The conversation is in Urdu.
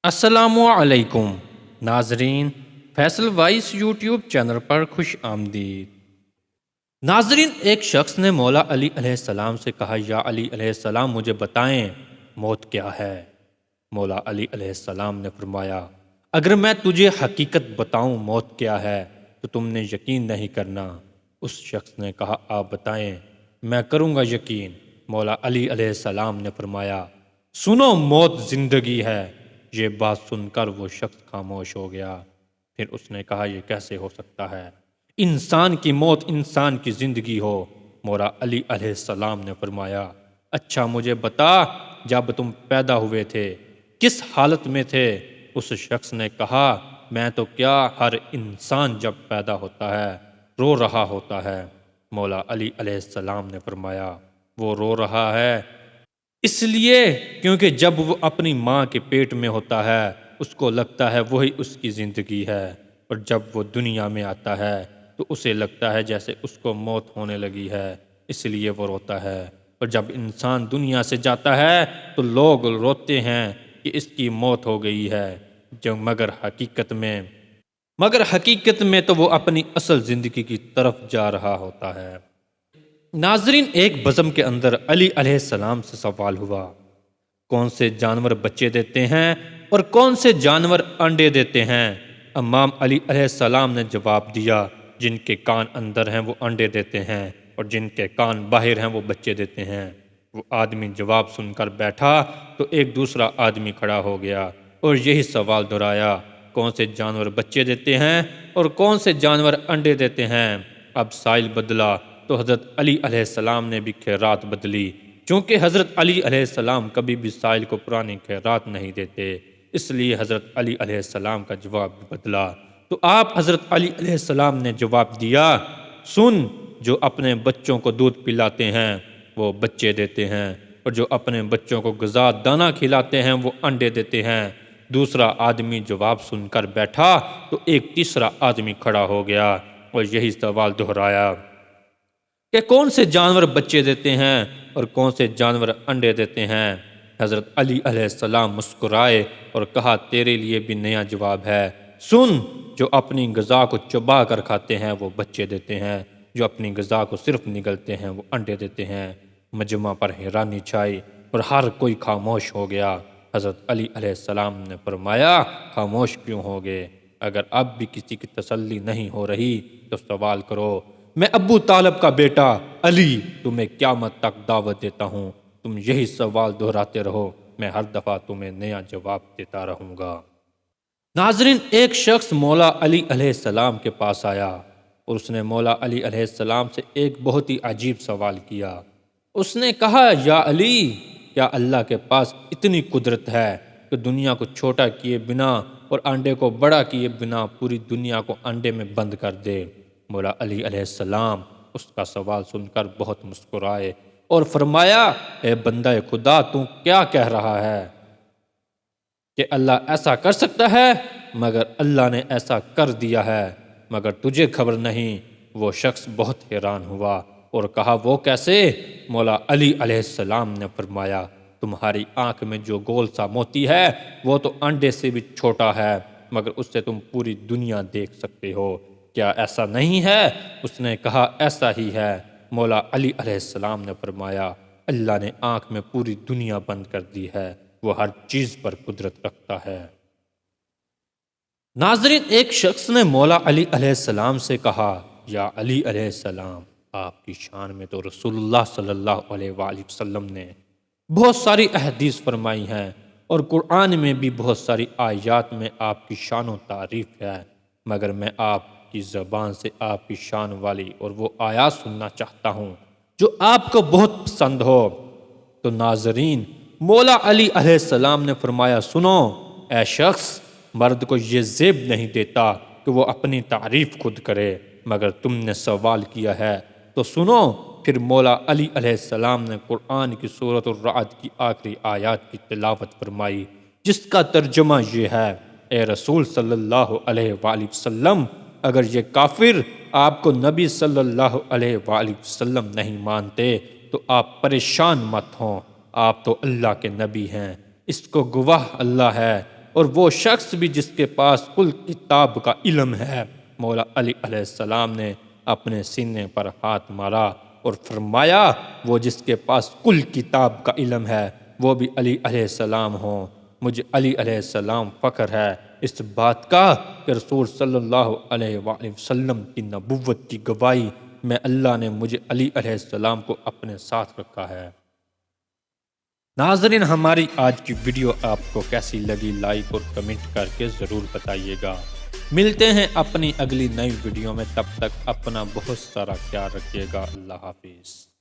السلام علیکم ناظرین، فیصل وائس یوٹیوب چینل پر خوش آمدید۔ ناظرین، ایک شخص نے مولا علی علیہ السلام سے کہا، یا علی علیہ السلام مجھے بتائیں موت کیا ہے؟ مولا علی علیہ السلام نے فرمایا، اگر میں تجھے حقیقت بتاؤں موت کیا ہے تو تم نے یقین نہیں کرنا۔ اس شخص نے کہا، آپ بتائیں، میں کروں گا یقین۔ مولا علی علیہ السلام نے فرمایا، سنو موت زندگی ہے۔ یہ بات سن کر وہ شخص خاموش ہو گیا۔ پھر اس نے کہا، یہ کیسے ہو سکتا ہے؟ انسان کی موت انسان کی زندگی ہو۔ مولا علی علیہ السلام نے فرمایا، اچھا مجھے بتا، جب تم پیدا ہوئے تھے کس حالت میں تھے؟ اس شخص نے کہا، میں تو کیا، ہر انسان جب پیدا ہوتا ہے رو رہا ہوتا ہے۔ مولا علی علیہ السلام نے فرمایا، وہ رو رہا ہے اس لیے کیونکہ جب وہ اپنی ماں کے پیٹ میں ہوتا ہے اس کو لگتا ہے وہی اس کی زندگی ہے، اور جب وہ دنیا میں آتا ہے تو اسے لگتا ہے جیسے اس کو موت ہونے لگی ہے، اس لیے وہ روتا ہے۔ اور جب انسان دنیا سے جاتا ہے تو لوگ روتے ہیں کہ اس کی موت ہو گئی ہے، جو مگر حقیقت میں تو وہ اپنی اصل زندگی کی طرف جا رہا ہوتا ہے۔ ناظرین، ایک بزم کے اندر علی علیہ السلام سے سوال ہوا، کون سے جانور بچے دیتے ہیں اور کون سے جانور انڈے دیتے ہیں؟ امام علی علیہ السلام نے جواب دیا، جن کے کان اندر ہیں وہ انڈے دیتے ہیں اور جن کے کان باہر ہیں وہ بچے دیتے ہیں۔ وہ آدمی جواب سن کر بیٹھا تو ایک دوسرا آدمی کھڑا ہو گیا اور یہی سوال دہرایا، کون سے جانور بچے دیتے ہیں اور کون سے جانور انڈے دیتے ہیں؟ اب سائل بدلا تو حضرت علی علیہ السلام نے بھی خیرات بدلی، چونکہ حضرت علی علیہ السلام کبھی بھی سائل کو پرانی خیرات نہیں دیتے، اس لیے حضرت علی علیہ السلام کا جواب بھی بدلا۔ تو آپ حضرت علی علیہ السلام نے جواب دیا، سن، جو اپنے بچوں کو دودھ پلاتے ہیں وہ بچے دیتے ہیں، اور جو اپنے بچوں کو غذا دانہ کھلاتے ہیں وہ انڈے دیتے ہیں۔ دوسرا آدمی جواب سن کر بیٹھا تو ایک تیسرا آدمی کھڑا ہو گیا اور یہی سوال دہرایا کہ کون سے جانور بچے دیتے ہیں اور کون سے جانور انڈے دیتے ہیں؟ حضرت علی علیہ السلام مسکرائے اور کہا، تیرے لیے بھی نیا جواب ہے، سن، جو اپنی غذا کو چبا کر کھاتے ہیں وہ بچے دیتے ہیں، جو اپنی غذا کو صرف نگلتے ہیں وہ انڈے دیتے ہیں۔ مجمع پر حیرانی چھائی اور ہر کوئی خاموش ہو گیا۔ حضرت علی علیہ السلام نے فرمایا، خاموش کیوں ہو گئے؟ اگر اب بھی کسی کی تسلی نہیں ہو رہی تو سوال کرو، میں ابو طالب کا بیٹا علی تمہیں قیامت تک دعوت دیتا ہوں، تم یہی سوال دہراتے رہو، میں ہر دفعہ تمہیں نیا جواب دیتا رہوں گا۔ ناظرین، ایک شخص مولا علی علیہ السلام کے پاس آیا اور اس نے مولا علی علیہ السلام سے ایک بہت ہی عجیب سوال کیا۔ اس نے کہا، یا علی، کیا اللہ کے پاس اتنی قدرت ہے کہ دنیا کو چھوٹا کیے بنا اور انڈے کو بڑا کیے بنا پوری دنیا کو انڈے میں بند کر دے؟ مولا علی علیہ السلام اس کا سوال سن کر بہت مسکرائے اور فرمایا، اے بندہ خدا، تو کیا کہہ رہا ہے کہ اللہ ایسا کر سکتا ہے؟ مگر اللہ نے ایسا کر دیا ہے، مگر تجھے خبر نہیں۔ وہ شخص بہت حیران ہوا اور کہا، وہ کیسے؟ مولا علی علیہ السلام نے فرمایا، تمہاری آنکھ میں جو گول سا موتی ہے وہ تو انڈے سے بھی چھوٹا ہے، مگر اس سے تم پوری دنیا دیکھ سکتے ہو، کیا ایسا نہیں ہے؟ اس نے کہا، ایسا ہی ہے۔ مولا علی علیہ السلام نے فرمایا، اللہ نے آنکھ میں پوری دنیا بند کر دی ہے، وہ ہر چیز پر قدرت رکھتا ہے۔ ناظرین، ایک شخص نے مولا علی علیہ السلام سے کہا، یا علی علیہ السلام، آپ کی شان میں تو رسول اللہ صلی اللہ علیہ وآلہ وسلم نے بہت ساری احادیث فرمائی ہیں، اور قرآن میں بھی بہت ساری آیات میں آپ کی شان و تعریف ہے، مگر میں آپ کی زبان سے آپ کی شان والی اور وہ آیات سننا چاہتا ہوں جو آپ کو بہت پسند ہو۔ تو ناظرین، مولا علی علیہ السلام نے فرمایا، سنو، اے شخص، مرد کو یہ زیب نہیں دیتا کہ وہ اپنی تعریف خود کرے، مگر تم نے سوال کیا ہے تو سنو۔ پھر مولا علی علیہ السلام نے قرآن کی سورۃ الرعد کی آخری آیات کی تلاوت فرمائی، جس کا ترجمہ یہ ہے، اے رسول صلی اللہ علیہ وآلہ وسلم، اگر یہ کافر آپ کو نبی صلی اللہ علیہ وآلہ وسلم نہیں مانتے تو آپ پریشان مت ہوں، آپ تو اللہ کے نبی ہیں، اس کو گواہ اللہ ہے اور وہ شخص بھی جس کے پاس کل کتاب کا علم ہے۔ مولا علی علیہ السلام نے اپنے سینے پر ہاتھ مارا اور فرمایا وہ جس کے پاس کل کتاب کا علم ہے وہ بھی علی علیہ السلام ہوں۔ مجھے علی علیہ السلام فخر ہے اس بات کا کہ رسول صلی اللہ علیہ وآلہ وسلم کی نبوت کی گواہی میں اللہ نے مجھے علی علیہ السلام کو اپنے ساتھ رکھا ہے۔ ناظرین، ہماری آج کی ویڈیو آپ کو کیسی لگی لائک اور کمنٹ کر کے ضرور بتائیے گا۔ ملتے ہیں اپنی اگلی نئی ویڈیو میں، تب تک اپنا بہت سارا خیال رکھیے گا۔ اللہ حافظ۔